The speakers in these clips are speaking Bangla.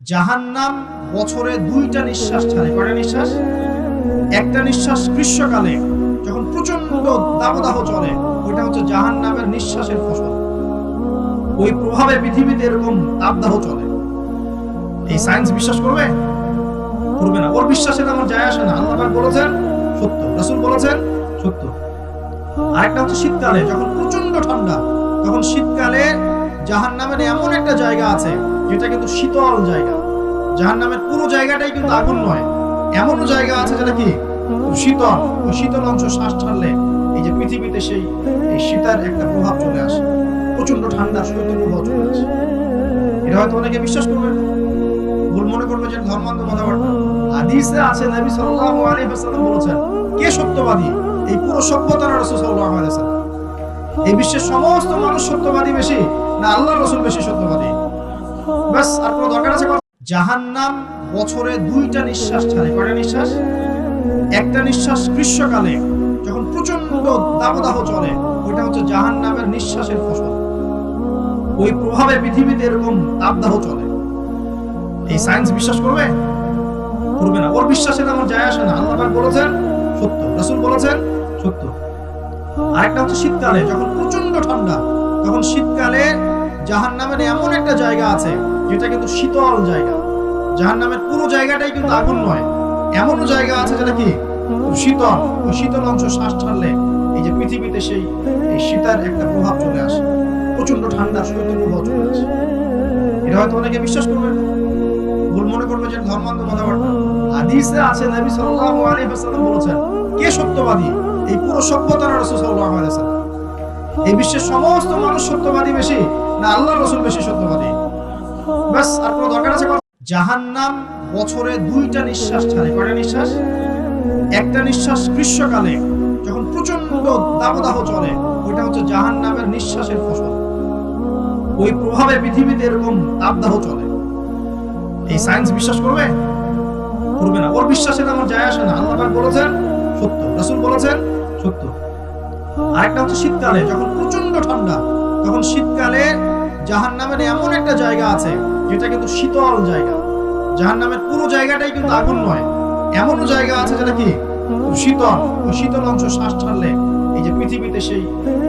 জাহান্নাম বছরে 2টা নিঃশ্বাস ছাড়ে। কয়টা নিঃশ্বাস? একটা নিঃশ্বাস গ্রীষ্মকালে যখন প্রচন্ড দাবদাহ চলে, ওইটা হচ্ছে জাহান্নামের নিঃশ্বাসের ফসল। ওই প্রভাবে পৃথিবীতে এরকম তাপদাহ চলে। এই সায়েন্স বিশ্বাস করবে? করবে না। ওর বিশ্বাসের আমার যায় আসে না। আল্লাহ পাক বলেছেন সত্য, রাসূল বলেছেন সত্য। আরেকটা হচ্ছে শীতকালে যখন প্রচন্ড ঠান্ডা, তখন শীতকালে জাহান্নামের এমন একটা জায়গা আছে যেটা কিন্তু শীতল জায়গা। জাহান্নামের পুরো জায়গাটাই কিন্তু আগুন নয়, এমনও জায়গা আছে যেটা কি শীতল। ওই শীতল অংশ শ্বাস ছাড়লে এই যে পৃথিবীতে সেই এই শীতের একটা প্রভাব চলে আসে, প্রচন্ড ঠান্ডা শৈত্য প্রভাব চলে আসে। এটা হয়তো অনেকে বিশ্বাস করবে না, ভুল মনে করবে যে ধর্মান্ধ কথাবার্তা। হাদিসে আছে নবী সাল্লাল্লাহু আলাইহি ওয়াসাল্লাম বলেছেন, কে সত্যবাদী? এই পুরো সভ্যতার রাসূল সাল্লাল্লাহু আলাইহি ওয়াসাল্লাম। এই বিশ্বের সমস্ত মানুষ সত্যবাদী বেশি না আল্লাহর রাসূল বেশি সত্যবাদী? বাস, আর কোনো দরকার আছে? জাহান্নাম বছরে 2টা নিঃশ্বাস ছাড়ে। কয়টা নিঃশ্বাস? একটা নিঃশ্বাস গ্রীষ্মকালে যখন প্রচন্ড দাবদাহ চলে, ওইটা হচ্ছে জাহান্নামের নিঃশ্বাসের ফসল। ওই প্রভাবে পৃথিবীতে এরকম তাপদাহ চলে। এই সায়েন্স বিশ্বাস করবে? করবে না। ওর বিশ্বাসের আমার যায় আসে না। আল্লাহ পাক বলেছেন সত্য, রাসূল বলেছেন সত্য। আরেকটা হচ্ছে শীতকালে যখন প্রচন্ড ঠান্ডা, তখন শীতকালে জাহান্নামের এমন একটা জায়গা আছে যেটা কিন্তু শীতল জায়গা। জাহান্নামের পুরো জায়গাটাই কিন্তু আগুন নয়, এমনও জায়গা আছে যেটা কি শীতল। ওই শীতল অংশ শ্বাস ছাড়লে এই যে পৃথিবীতে সেই এই শীতের একটা প্রভাব চলে আসে, প্রচন্ড ঠান্ডা শৈত্য প্রভাব চলে আসে। এটা হয়তো অনেকে বিশ্বাস করবে না, ভুল মনে করবে যে ধর্মান্ধ কথাবার্তা। হাদিসে আছে নবী সাল্লাল্লাহু আলাইহি ওয়াসাল্লাম বলেছেন, কে সত্যবাদী? এই পুরো সভ্যতার রাসূল সাল্লাল্লাহু আলাইহি ওয়াসাল্লাম। এই বিশ্বের সমস্ত মানুষ সত্যবাদী বেশি না আল্লাহর রাসূল বেশি সত্যবাদী? বাস, আর কোনো দরকার আছে? জাহান্নাম বছরে 2টা নিঃশ্বাস ছাড়ে। কয়টা নিঃশ্বাস? একটা নিঃশ্বাস গ্রীষ্মকালে যখন প্রচন্ড দাবদাহ চলে, ওইটা হচ্ছে জাহান্নামের নিঃশ্বাসের ফসল। ওই প্রভাবে পৃথিবীতে এরকম তাপদাহ চলে। এই সায়েন্স বিশ্বাস করবে? করবে না। ওর বিশ্বাসের আমার যায় আসে না। আল্লাহ পাক বলেছেন সত্য, রাসূল বলেছেন সত্য। আরেকটা হচ্ছে শীতকালে যখন প্রচন্ড ঠান্ডা, তখন শীতকালে জাহান্নামের এমন একটা জায়গা আছে যেটা কিন্তু শীতল জায়গা। জাহান্নামের পুরো জায়গাটাই কিন্তু আগুন নয়, এমনও জায়গা আছে যেটা কি শীতল। ওই শীতল অংশ শ্বাস ছাড়লে এই যে পৃথিবীতে সেই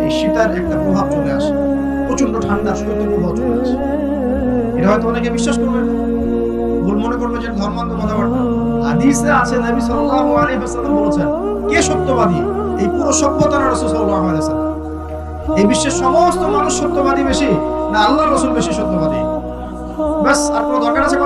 এই শীতের একটা প্রভাব চলে আসে, প্রচন্ড ঠান্ডা শৈত্য প্রভাব চলে আসে। এটা হয়তো অনেকে বিশ্বাস করবে না, ভুল মনে করবে যে ধর্মান্ধ কথাবার্তা। হাদিসে আছে নবী সাল্লাল্লাহু আলাইহি ওয়াসাল্লাম বলেছেন, কে সত্যবাদী? এই পুরো সভ্যতার রাসূল সাল্লাল্লাহু আলাইহি ওয়াসাল্লাম। এই বিশ্বের সমস্ত মানুষ সত্যবাদী বেশি না আল্লাহর রাসূল বেশি সত্যবাদী? বাস, আর কোনো দরকার আছে?